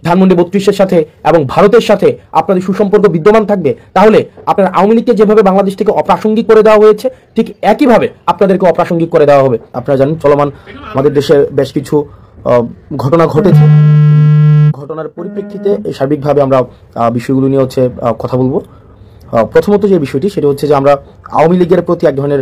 ধানমন্ডি 32-এর সাথে এবং ভারতের সাথে আপনাদের সুসম্পর্ক বিদ্যমান থাকবে, তাহলে আপনার আওয়ামী লীগকে যেভাবে বাংলাদেশ থেকে অপ্রাসঙ্গিক করে দেওয়া হয়েছে ঠিক একইভাবে আপনাদেরকে অপ্রাসঙ্গিক করে দেওয়া হবে। আপনারা জানেন চলমান আমাদের দেশে বেশ কিছু ঘটনা ঘটেছে। ঘটনার পরিপ্রেক্ষিতে সার্বিকভাবে আমরা বিষয়গুলো নিয়ে কথা বলবো। প্রথমত যে বিষয়টি সেটা হচ্ছে যে আমরা আওয়ামী লীগের প্রতি এক ধরনের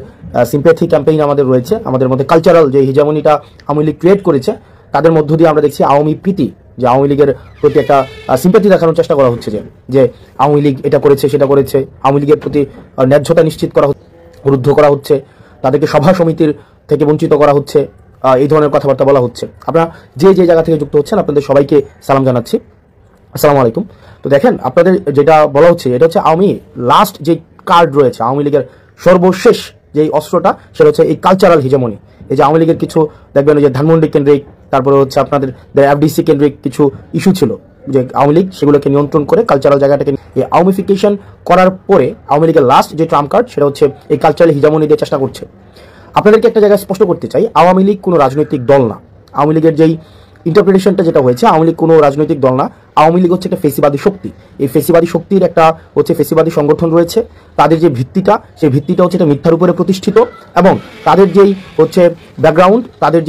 সিম্প্যাথি ক্যাম্পেইন আমাদের রয়েছে। আমাদের মধ্যে কালচারাল যে হিজামনিটা আওয়ামী লীগ ক্রিয়েট করেছে তাদের মধ্য দিয়ে আমরা দেখছি আওয়ামী প্রীতি, যে আওয়ামী লীগের প্রতি একটা সিম্প্যাথি দেখানোর চেষ্টা করা হচ্ছে, যে আওয়ামী লীগ এটা করেছে সেটা করেছে, আওয়ামী লীগের প্রতি ন্যায্যতা নিশ্চিত করা হচ্ছে, রুদ্ধ করা হচ্ছে, তাদেরকে সভা সমিতির থেকে বঞ্চিত করা হচ্ছে, এই ধরনের কথাবার্তা বলা হচ্ছে। আপনারা যে যে জায়গা থেকে যুক্ত হচ্ছেন আপনাদের সবাইকে সালাম জানাচ্ছি, আসসালামু আলাইকুম। তো দেখেন আপনাদের যেটা বলা হচ্ছে এটা হচ্ছে আওয়ামী লাস্ট যে কার্ড রয়েছে, আওয়ামী লীগের সর্বশেষ যে অস্ত্রটা সেটা হচ্ছে এই কালচারাল হিজামনি। এই যে আওয়ামী লীগের কিছু দেখবেন যে ধানমন্ডি কেন্দ্রিক, তারপরে হচ্ছে আপনাদের এফডিসি কেন্দ্রিক কিছু ইস্যু ছিল, যে আওয়ামী লীগ সেগুলোকে নিয়ন্ত্রণ করে কালচারাল জায়গাটাকে এই আওয়ামিফিকেশন করার পরে আওয়ামী লীগের লাস্ট যে ট্রাম্প কার্ড সেটা হচ্ছে এই কালচারাল হিজামনি দিয়ে চেষ্টা করছে। আপনাদেরকে একটা জায়গায় স্পষ্ট করতে চাই, আওয়ামী লীগ কোনো রাজনৈতিক দল না। আওয়ামী লীগের যেই ইন্টারপ্রিটেশনটা যেটা হয়েছে, আওয়ামী লীগ কোনো রাজনৈতিক দল না। আওয়ামী লীগ হচ্ছে একটা ফেসিবাদী শক্তি। এই ফেসিবাদী শক্তির একটা হচ্ছে ফেসিবাদী সংগঠন রয়েছে। তাদের যে ভিত্তিটা, সেই ভিত্তিটা হচ্ছে এটা মিথ্যার উপরে প্রতিষ্ঠিত, এবং তাদের যেই হচ্ছে ব্যাকগ্রাউন্ড, তাদের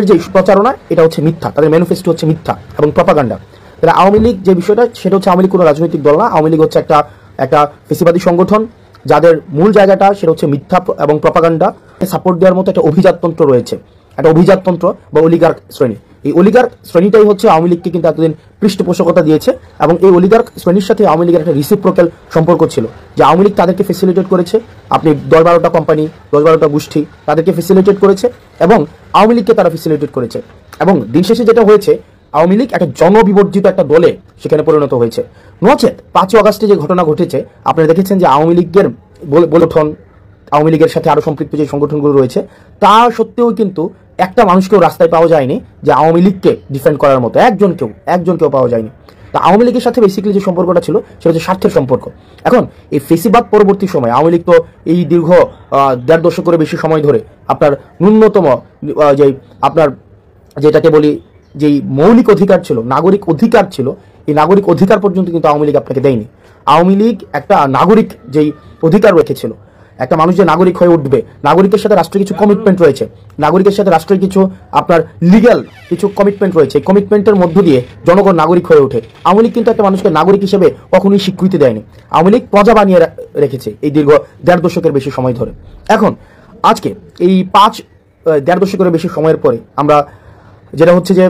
যেই প্রচারণা এটা হচ্ছে মিথ্যা, তাদের ম্যানিফেস্টো হচ্ছে মিথ্যা এবং প্রপাগান্ডা। তাহলে আওয়ামী লীগ যে বিষয়টা সেটা হচ্ছে আওয়ামী লীগ কোনো রাজনৈতিক দল না। আওয়ামী লীগ হচ্ছে একটা ফেসিবাদী সংগঠন, যাদের মূল জায়গাটা সেটা হচ্ছে মিথ্যা এবং প্রপাগান্ডা সাপোর্ট দেওয়ার মতো একটা অভিজাততন্ত্র রয়েছে, একটা অভিজাততন্ত্র বা অলিগার্ক শ্রেণী। এই অলিগার্ক শ্রেণীটাই হচ্ছে আওয়ামী লীগকে কিন্তু এতদিন পৃষ্ঠপোষকতা দিয়েছে, এবং এই অলিগার্ক শ্রেণীর সাথে আওয়ামী লীগের একটা রিসিপ্রোক্যাল সম্পর্ক ছিল, যে আওয়ামী লীগ তাদেরকে ফেসিলিটেট করেছে। আপনি 10-12টা কোম্পানি, 10-12টা গোষ্ঠী তাদেরকে ফেসিলিটেট করেছে, এবং আওয়ামী লীগকে তারা ফেসিলিটেট করেছে। এবং দিন শেষে যেটা হয়েছে, আওয়ামী লীগ একটা জনবিবর্জিত একটা দলে সেখানে পরিণত হয়েছে। নচেত 5ই আগস্টে যে ঘটনা ঘটেছে আপনারা দেখেছেন যে আওয়ামী লীগের বলঠন, আওয়ামী লীগের সাথে আরো সম্পৃক্ত যে সংগঠনগুলো রয়েছে তা সত্ত্বেও কিন্তু একটা মানুষকেও রাস্তায় পাওয়া যায়নি যে আওয়ামী লীগকে ডিফেন্ড করার মতো একজনকেও পাওয়া যায়নি। তা আওয়ামী লীগের সাথে বেসিক্যালি যে সম্পর্কটা ছিল সেটা হচ্ছে স্বার্থের সম্পর্ক। এখন এই ফেসিবাদ পরবর্তী সময় আওয়ামী লীগ তো এই দীর্ঘ 1.5 দশকের বেশি সময় ধরে আপনার ন্যূনতম যে আপনার যেটাকে বলি যেই মৌলিক অধিকার ছিল, নাগরিক অধিকার ছিল, এই নাগরিক অধিকার পর্যন্ত কিন্তু আওয়ামী লীগ আপনাকে দেয়নি। আওয়ামী লীগ একটা নাগরিক যেই অধিকার রেখেছিল, একটা মানুষ যে নাগরিক হয়ে উঠবে, নাগরিকের সাথে রাষ্ট্রের কিছু কমিটমেন্ট রয়েছে, নাগরিকের সাথে রাষ্ট্রের কিছু আপনার লিগ্যাল কিছু কমিটমেন্ট রয়েছে, কমিটমেন্টের মধ্য দিয়ে জনগণ নাগরিক হয়ে ওঠে। আওয়ামী লীগ কিন্তু একটা মানুষকে নাগরিক হিসেবে কখনোই স্বীকৃতি দেয়নি। আওয়ামী লীগ প্রজা বানিয়ে রেখেছে এই দীর্ঘ 1.5 দশকের বেশি সময় ধরে। এখন আজকে এই 1.5 দশকের বেশি সময়ের পরে আমরা যেটা হচ্ছে যে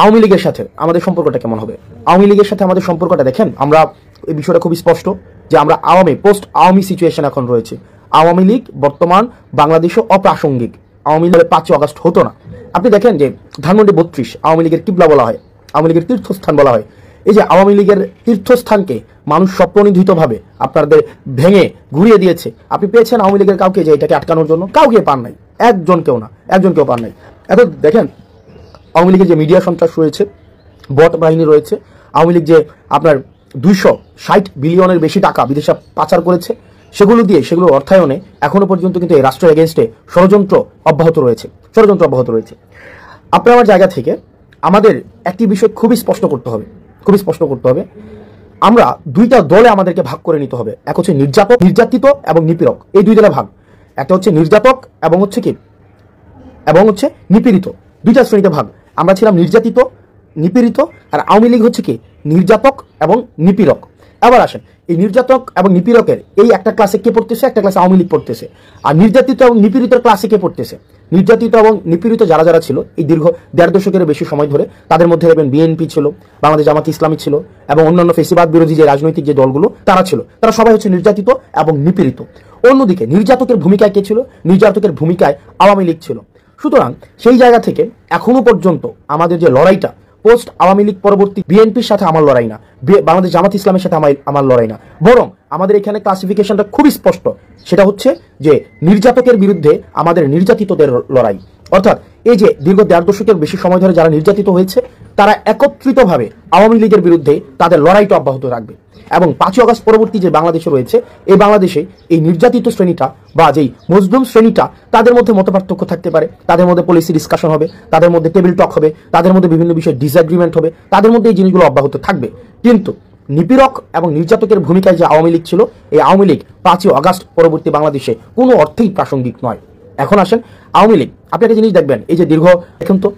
আওয়ামী লীগের সাথে আমাদের সম্পর্কটা কেমন হবে। আওয়ামী লীগের সাথে আমাদের সম্পর্কটা দেখেন, আমরা এই বিষয়টা খুব স্পষ্ট যে আমরা পোস্ট আওয়ামী সিচুয়েশন এখন রয়েছে। আওয়ামী লীগ বর্তমান বাংলাদেশে অপ্রাসঙ্গিক। আওয়ামী লীগের 5ই আগস্ট হতো না। আপনি দেখেন যে ধানমন্ডি 32 আওয়ামী লীগের কিবলা বলা হয়, আওয়ামী লীগের তীর্থস্থান বলা হয়। এই যে আওয়ামী লীগের তীর্থস্থানকে মানুষ স্বপ্রণোদিতভাবে আপনাদের ভেঙে ঘুরিয়ে দিয়েছে। আপনি পেয়েছেন আওয়ামী লীগের কাউকে যে এটাকে আটকানোর জন্য? কাউকে পান নাই, একজনকেও পান নাই। এখন দেখেন আওয়ামী লীগের যে মিডিয়া সন্ত্রাস রয়েছে, বট বাহিনী রয়েছে, আওয়ামী লীগ যে আপনার 260 বিলিয়নের বেশি টাকা বিদেশে পাচার করেছে, সেগুলোর অর্থায়নে এখনো পর্যন্ত কিন্তু এই রাষ্ট্রের এগেনস্টে ষড়যন্ত্র অব্যাহত রয়েছে। আপনার আমার জায়গা থেকে আমাদের একটি বিষয় খুবই স্পষ্ট করতে হবে। আমরা 2টা দলে আমাদেরকে ভাগ করে নিতে হবে। এক হচ্ছে নির্যাতিত এবং নিপীড়ক, এই 2 দলে ভাগ। একটা হচ্ছে নির্যাতক এবং হচ্ছে নিপীড়িত, 2টা শ্রেণীতে ভাগ। আমরা ছিলাম নির্যাতিত, নিপীড়িত, আর আওয়ামী লীগ হচ্ছে কি নির্যাতক এবং নিপীড়ক। আবার আসেন, এই নির্যাতক এবং নিপীড়কের এই একটা ক্লাসে কে পড়তেছে, একটা ক্লাসে আওয়ামী লীগ পড়তেছে। আর নির্যাতিত এবং নিপীড়িতের ক্লাসে কে পড়তেছে? নির্যাতিত এবং নিপীড়িত যারা ছিল এই দীর্ঘ 1.5 দশকের বেশি সময় ধরে, তাদের মধ্যে দেখবেন বিএনপি ছিল, বাংলাদেশ জামাত ইসলামী ছিল, এবং অন্যান্য ফেসিবাদ বিরোধী যে রাজনৈতিক যে দলগুলো তারা ছিল। তারা সবাই হচ্ছে নির্যাতিত এবং নিপীড়িত। অন্যদিকে নির্যাতকের ভূমিকায় কে ছিল? নির্যাতকের ভূমিকায় আওয়ামী লীগ ছিল। সুতরাং সেই জায়গা থেকে এখনো পর্যন্ত আমাদের যে লড়াইটা, পোস্ট আওয়ামী লীগ পরবর্তী বিএনপির সাথে আমার লড়াই না, বাংলাদেশ জামাত ইসলামের সাথে আমার লড়াই না, বরং আমাদের এখানে ক্লাসিফিকেশনটা খুবই স্পষ্ট। সেটা হচ্ছে যে নির্যাতকের বিরুদ্ধে আমাদের নির্যাতিতদের লড়াই। অর্থাৎ এই যে দীর্ঘ 1.5 দশকের বেশি সময় ধরে যারা নির্যাতিত হয়েছে, তারা একত্রিতভাবে আওয়ামী লীগের বিরুদ্ধে তাদের লড়াইটা অব্যাহত রাখবে। এবং 5ই আগস্ট পরবর্তী যে বাংলাদেশে রয়েছে, এই বাংলাদেশে এই নির্যাতিত শ্রেণীটা বা যেই মজলুম শ্রেণীটা, তাদের মধ্যে মতপার্থক্য থাকতে পারে, তাদের মধ্যে পলিসি ডিসকাশন হবে, তাদের মধ্যে টেবিল টক হবে, তাদের মধ্যে বিভিন্ন বিষয়ে ডিসএগ্রিমেন্ট হবে, তাদের মধ্যে এই জিনিসগুলো অব্যাহত থাকবে। কিন্তু নিপীড়ক এবং নির্যাতকের ভূমিকায় যে আওয়ামী লীগ ছিল, এই আওয়ামী লীগ 5ই আগস্ট পরবর্তী বাংলাদেশে কোনো অর্থেই প্রাসঙ্গিক নয়। এখন আসেন আওয়ামী লীগ। আপনি একটা জিনিস দেখবেন, এই যে দীর্ঘ, এখন তো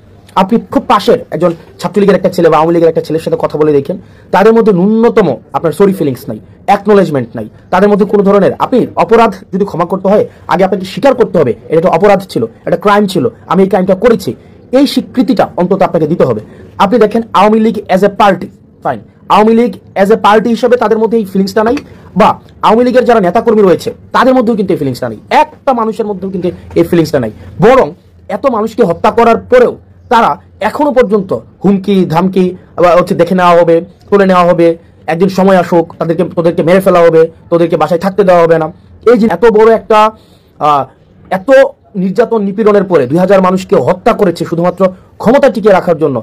আপনি খুব পাশের একজন ছাত্রলীগের একটা ছেলে বা আওয়ামী লীগের একটা ছেলের সাথে কথা বলে দেখেন, তাদের মধ্যে ন্যূনতম আপনার সরি ফিলিংস নাই, অ্যাকনোলেজমেন্ট নাই, তাদের মধ্যে কোনো ধরনের, আপনি অপরাধ যদি ক্ষমা করতে হয় আগে আপনাকে স্বীকার করতে হবে এটা একটা অপরাধ ছিল, একটা ক্রাইম ছিল, আমি এই ক্রাইমটা করেছি, এই স্বীকৃতিটা অন্তত আপনাকে দিতে হবে। আপনি দেখেন Awami League as a party, fine, Awami League as a party হিসেবে তাদের মধ্যে এই ফিলিংসটা নাই, বা আওয়ামী লীগের যারা নেতাকর্মী রয়েছে তাদের মধ্যেও কিন্তু এই ফিলিংসটা নেই, একটা মানুষের মধ্যেও কিন্তু এই ফিলিংসটা নাই। বরং এত মানুষকে হত্যা করার পরেও তারা এখনো পর্যন্ত হুমকি ধামকি হচ্ছে দেখে নেওয়া হবে, তুলে নেওয়া হবে, একদিন সময় আসুক তোদেরকে মেরে ফেলা হবে, তোদেরকে বাসায় থাকতে দেওয়া হবে না। এই যে এত বড় একটা এত নির্যাতন নিপীড়নের পরে 2000 মানুষকে হত্যা করেছে শুধুমাত্র ক্ষমতা টিকিয়ে রাখার জন্য,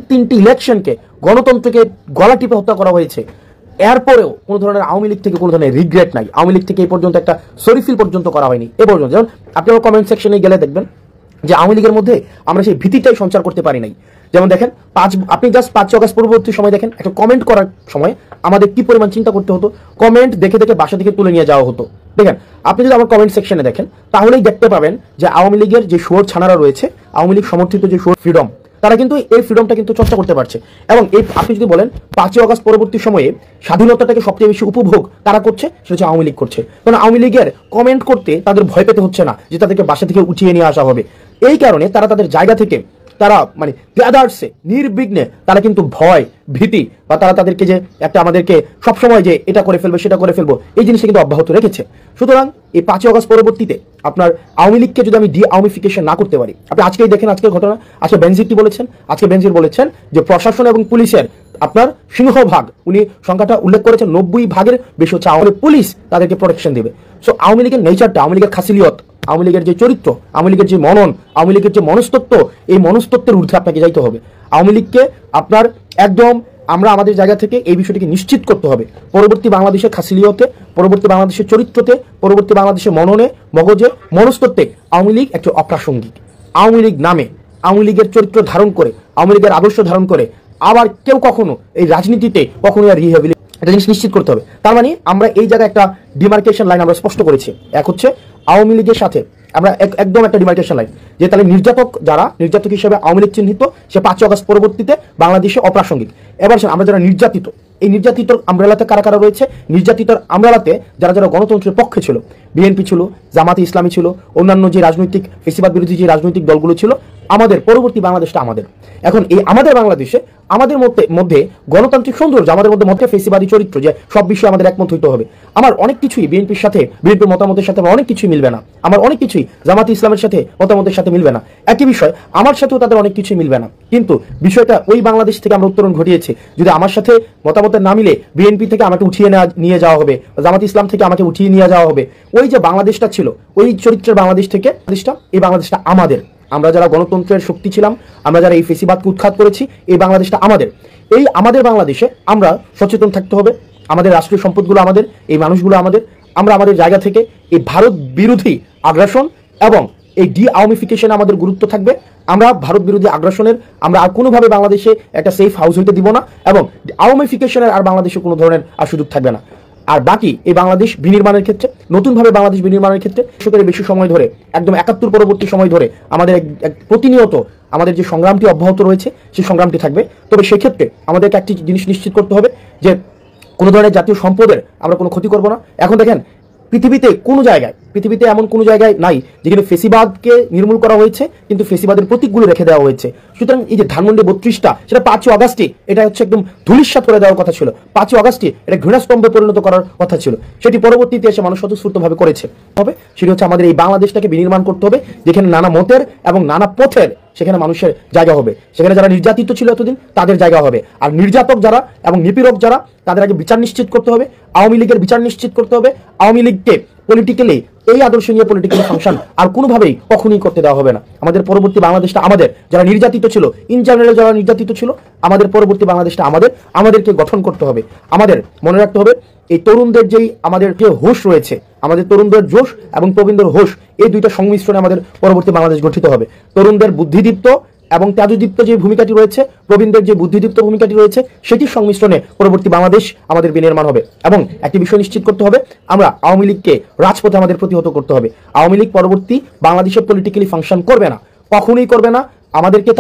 তিনটি ইলেকশনকে, গণতন্ত্রকে গলা টিপে হত্যা করা হয়েছে। এরপরেও কোনো ধরনের আওয়ামী লীগ থেকে কোনো ধরনের রিগ্রেট নাই, আওয়ামী লীগ থেকে এই পর্যন্ত একটা সরিফিল পর্যন্ত করা হয়নি এ পর্যন্ত। যেমন আপনি আমার কমেন্ট সেকশনে গেলে দেখবেন যে আওয়ামী লীগের মধ্যে আমরা সেই ভীতিটাই সঞ্চার করতে পারি নাই। যেমন দেখেন আপনি জাস্ট 5ই আগস্ট পরবর্তী সময় দেখেন, একটা কমেন্ট করার সময় আমাদের কি পরিমাণ চিন্তা করতে হতো, কমেন্ট দেখে দেখে বাসা থেকে তুলে নিয়ে যাওয়া হতো। দেখেন আপনি যদি আমার কমেন্ট সেকশনে দেখেন তাহলেই দেখতে পাবেন যে আওয়ামী লীগের যে শুয়োর ছানারা রয়েছে, আওয়ামী লীগ সমর্থিত যে শুয়োর ফ্রিডম, তারা কিন্তু এই ফ্রিডমটা কিন্তু চর্চা করতে পারছে। এবং এই আপনি যদি বলেন 5ই আগস্ট পরবর্তী সময়ে স্বাধীনতাটাকে সবচেয়ে বেশি উপভোগ কারা করছে, সেটা হচ্ছে আওয়ামী লীগ করছে। কারণ আওয়ামী লীগের কমেন্ট করতে তাদের ভয় পেতে হচ্ছে না যে তাদেরকে বাসা থেকে উঠিয়ে নিয়ে আসা হবে। এই কারণে তারা তাদের জায়গা থেকে তারা মানে গ্যাদার্সে নির্বিঘ্নে তারা কিন্তু ভয় ভীতি বা তারা তাদেরকে যে একটা আমাদেরকে সবসময় যে এটা করে ফেলবো সেটা করে ফেলবো, এই জিনিসটা কিন্তু অব্যাহত রেখেছে। সুতরাং এই 5ই আগস্ট পরবর্তীতে আপনার আওয়ামী লীগকে যদি আমি ডি আওয়ামিফিকেশন না করতে পারি, আপনি আজকেই দেখেন আজকের ঘটনা, আজকে বেনজির বলেছেন, বলেছেন যে প্রশাসন এবং পুলিশের আপনার সিংহভাগ, উনি সংখ্যাটা উল্লেখ করেছেন 90 ভাগের বেশি হচ্ছে আওয়ামী পুলিশ তাদেরকে প্রোটেকশন দেবে। সো আওয়ামী লীগের নেচারটা, আওয়ামী লীগের খাসিলিয়ত, আওয়ামী লীগের যে চরিত্র, আওয়ামী লীগের যে মনন, আওয়ামী লীগের যে মনস্তত্ত্ব, এই মনস্তত্ত্বের ঊর্ধ্বে আপনাকে যাইতে হবে। আওয়ামী লীগকে আপনার একদম আমরা আমাদের জায়গা থেকে এই বিষয়টিকে নিশ্চিত করতে হবে, পরবর্তী বাংলাদেশের খাসিলিয়তে, পরবর্তী বাংলাদেশের চরিত্রতে, পরবর্তী বাংলাদেশের মননে, মগজে, মনস্তত্ত্বে আওয়ামী লীগ একটা অপ্রাসঙ্গিক। আওয়ামী লীগ নামে, আওয়ামী লীগের চরিত্র ধারণ করে, আওয়ামী লীগের আদর্শ ধারণ করে আবার কেউ কখনো এই রাজনীতিতে কখনো আর রিহ্যাবিলিটেশন, একটা জিনিস নিশ্চিত করতে হবে। তার মানে আমরা এই জায়গায় একটা ডিমার্কেশন লাইন আমরা স্পষ্ট করেছি। এক হচ্ছে আওয়ামী লীগের সাথে আমরা একদম একটা ডিমার্কেশন লাইন, যে তাহলে নির্যাতক যারা নির্যাতক হিসেবে আওয়ামী লীগ চিহ্নিত, সে 5ই আগস্ট পরবর্তীতে বাংলাদেশে অপ্রাসঙ্গিক। এবার আমরা যারা নির্যাতিত, এই নির্যাতিতর আমরালাতে কারা কারা রয়েছে, নির্যাতিতর আমরালাতে যারা যারা গণতন্ত্রের পক্ষে ছিল, বিএনপি ছিল, জামাতে ইসলামী ছিল, অন্যান্য যে রাজনৈতিক ফেসিবাদ বিরোধী যে রাজনৈতিক দলগুলো ছিল, আমাদের পরবর্তী বাংলাদেশটা আমাদের। এখন এই আমাদের বাংলাদেশে আমাদের মধ্যে গণতান্ত্রিক সৌন্দর্য, আমাদের মধ্যে ফেসিবাদী চরিত্র, যে সব বিষয়ে আমাদের একমত হইতে হবে। আমার অনেক কিছুই বিএনপির সাথে, বিএনপির মতামতের সাথে অনেক কিছুই মিলবে না, আমার অনেক কিছুই জামাতে ইসলামের সাথে মতামতের সাথে মিলবে না। একই বিষয় আমার সাথেও তাদের অনেক কিছুই মিলবে না, কিন্তু বিষয়টা ওই বাংলাদেশ থেকে আমরা উত্তরণ ঘটিয়েছি। যদি আমার সাথে মতামতের না মিলে বিএনপি থেকে আমাকে উঠিয়ে নিয়ে যাওয়া হবে, জামাত ইসলাম থেকে আমাকে উঠিয়ে নিয়ে যাওয়া হবে, ওই যে বাংলাদেশটা ছিল, ওই চরিত্রের বাংলাদেশ থেকে এই বাংলাদেশটা আমাদের। আমরা যারা গণতন্ত্রের শক্তি ছিলাম, আমরা যারা এই ফেসিবাদকে উৎখাত করেছি, এই বাংলাদেশটা আমাদের। এই আমাদের বাংলাদেশে আমরা সচেতন থাকতে হবে, আমাদের রাষ্ট্রীয় সম্পদগুলো আমাদের, এই মানুষগুলো আমাদের। আমরা আমাদের জায়গা থেকে এই ভারত বিরোধী আগ্রাসন এবং এই ডি আওয়ামিফিকেশনে আমাদের গুরুত্ব থাকবে। আমরা ভারত বিরোধী আগ্রাসনের আমরা আর কোনোভাবে বাংলাদেশে একটা সেফ হাউস হইতে দিব না, এবং আওয়ামিফিকেশনের আর বাংলাদেশে কোনো ধরনের আর সুযোগ থাকবে না। আর বাকি এই বাংলাদেশ বিনির্মাণের ক্ষেত্রে, নতুনভাবে বাংলাদেশ বিনির্মাণের ক্ষেত্রে দশকের বেশি সময় ধরে, একদম 71 পরবর্তী সময় ধরে আমাদের প্রতিনিয়ত আমাদের যে সংগ্রামটি অব্যাহত রয়েছে, সেই সংগ্রামটি থাকবে। তবে সেক্ষেত্রে আমাদেরকে একটি জিনিস নিশ্চিত করতে হবে যে কোনো ধরনের জাতীয় সম্পদের আমরা কোনো ক্ষতি করব না। এখন দেখেন পৃথিবীতে এমন কোনো জায়গায় নাই যেখানে ফেসিবাদকে নির্মূল করা হয়েছে কিন্তু ফেসিবাদের প্রতীকগুলো রেখে দেওয়া হয়েছে। সুতরাং এই যে ধানমন্ডি 32টা, সেটা 5ই আগস্টে এটা হচ্ছে একদম ধূলিসাৎ করে দেওয়ার কথা ছিল, 5ই আগস্টে এটা ঘৃণাস্তম্ভে পরিণত করার কথা ছিল, সেটি পরবর্তীতে এসে মানুষ স্বতঃস্ফূর্তভাবে করেছে। সেটি হচ্ছে আমাদের এই বাংলাদেশটাকে বিনির্মাণ করতে হবে, যেখানে নানা মতের এবং নানা পথের সেখানে মানুষের জায়গা হবে, সেখানে যারা নির্যাতিত ছিল এতদিন তাদের জায়গা হবে, আর নির্যাতক যারা এবং নিপীড়ক যারা, তাদের আগে বিচার নিশ্চিত করতে হবে, আওয়ামী লীগের বিচার নিশ্চিত করতে হবে, আওয়ামী লীগকে পলিটিক্যালি এই আদর্শ নিয়ে পলিটিক্যালি ফাংশন আর কোনোভাবেই কখনোই করতে দেওয়া হবে না। আমাদের পরবর্তী বাংলাদেশটা আমাদের, যারা নির্যাতিত ছিল, ইন জেনারেল যারা নির্যাতিত ছিল, আমাদের পরবর্তী বাংলাদেশটা আমাদেরকে গঠন করতে হবে। আমাদের মনে রাখতে হবে এই তরুণদের যেই আমাদের যে হোশ রয়েছে, আমাদের তরুণদের জোশ এবং প্রবীণদের হোশ, এই দুইটা সংমিশ্রণে আমাদের পরবর্তী বাংলাদেশ গঠিত হবে। তরুণদের বুদ্ধিদীপ্ত এবং তেজদীপ্ত যে ভূমিকাটি রয়েছে, প্রবীণদের যে বুদ্ধিদীপ্ত ভূমিকাটি রয়েছে, সেটির সংমিশ্রণে পরবর্তী বাংলাদেশ আমাদের বিনির্মাণ হবে। এবং একটি বিষয় নিশ্চিত করতে হবে, আমরা আওয়ামী লীগকে রাজপথে আমাদের প্রতিহত করতে হবে। আওয়ামী লীগ পরবর্তী বাংলাদেশে পলিটিক্যালি ফাংশন করবে না, কখনোই করবে না। তাদেরকে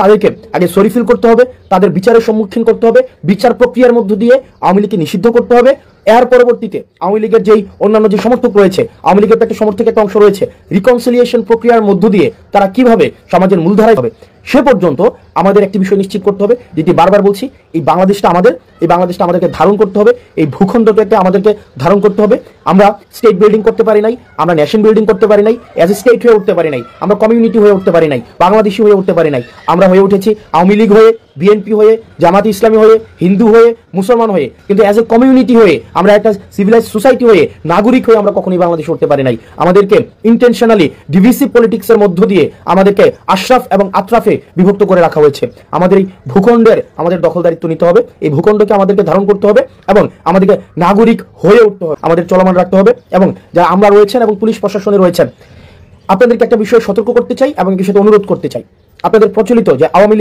আগে সরিফিল করতে হবে, তাদের বিচারের সম্মুখীন করতে হবে, বিচার প্রক্রিয়ার মধ্য দিয়ে আওয়ামী লীগকে নিষিদ্ধ করতে হবে। এর পরবর্তীতে আওয়ামী লীগের যেই অন্যান্য যে সমর্থক রয়েছে, আওয়ামী লীগের একটা সমর্থকের একটা অংশ রয়েছে, রিকনসিলিয়েশন প্রক্রিয়ার মধ্য দিয়ে তারা কিভাবে সমাজের মূলধারায় হবে, সে পর্যন্ত আমাদের একটি বিষয় নিশ্চিত করতে হবে, যেটি বারবার বলছি, এই বাংলাদেশটা আমাদের, এই বাংলাদেশটা আমাদেরকে ধারণ করতে হবে, এই ভূখণ্ডটাকে আমাদেরকে ধারণ করতে হবে। আমরা স্টেট বিল্ডিং করতে পারি নাই, আমরা নেশন বিল্ডিং করতে পারি নাই, অ্যাজ এ স্টেট হয়ে উঠতে পারি নাই, আমরা কমিউনিটি হয়ে উঠতে পারি নাই, বাংলাদেশি হয়ে উঠতে পারি নাই। আমরা হয়ে উঠেছি আওয়ামী লীগ হয়ে, বিএনপি হয়ে, জামাত ইসলামী হয়ে, হিন্দু হয়ে, মুসলমান হয়ে, কিন্তু অ্যাজ এ কমিউনিটি হয়ে, আমরা একটা সিভিলাইজ সোসাইটি হয়ে, নাগরিক হয়ে আমরা কখনোই বাংলাদেশে উঠতে পারি নাই। আমাদেরকে ইন্টেনশনালি ডিভিসিভ পলিটিক্সের মধ্য দিয়ে আমাদেরকে আশরাফ এবং আতরাফে বিভক্ত করে রাখা হয়েছে। আমাদের এই ভূখণ্ডের আমাদের দখলদারিত্ব নিতে হবে, এই ভূখণ্ডকে আমাদেরকে ধারণ করতে হবে এবং আমাদেরকে নাগরিক হয়ে উঠতে হবে, আমাদের চলমান রাখতে হবে। এবং যারা আমরা রয়েছেন এবং পুলিশ প্রশাসনে রয়েছেন, আপনাদেরকে একটা বিষয়ে সতর্ক করতে চাই এবং কিছু অনুরোধ করতে চাই। আপনাদের প্রচলিত যে আওয়ামী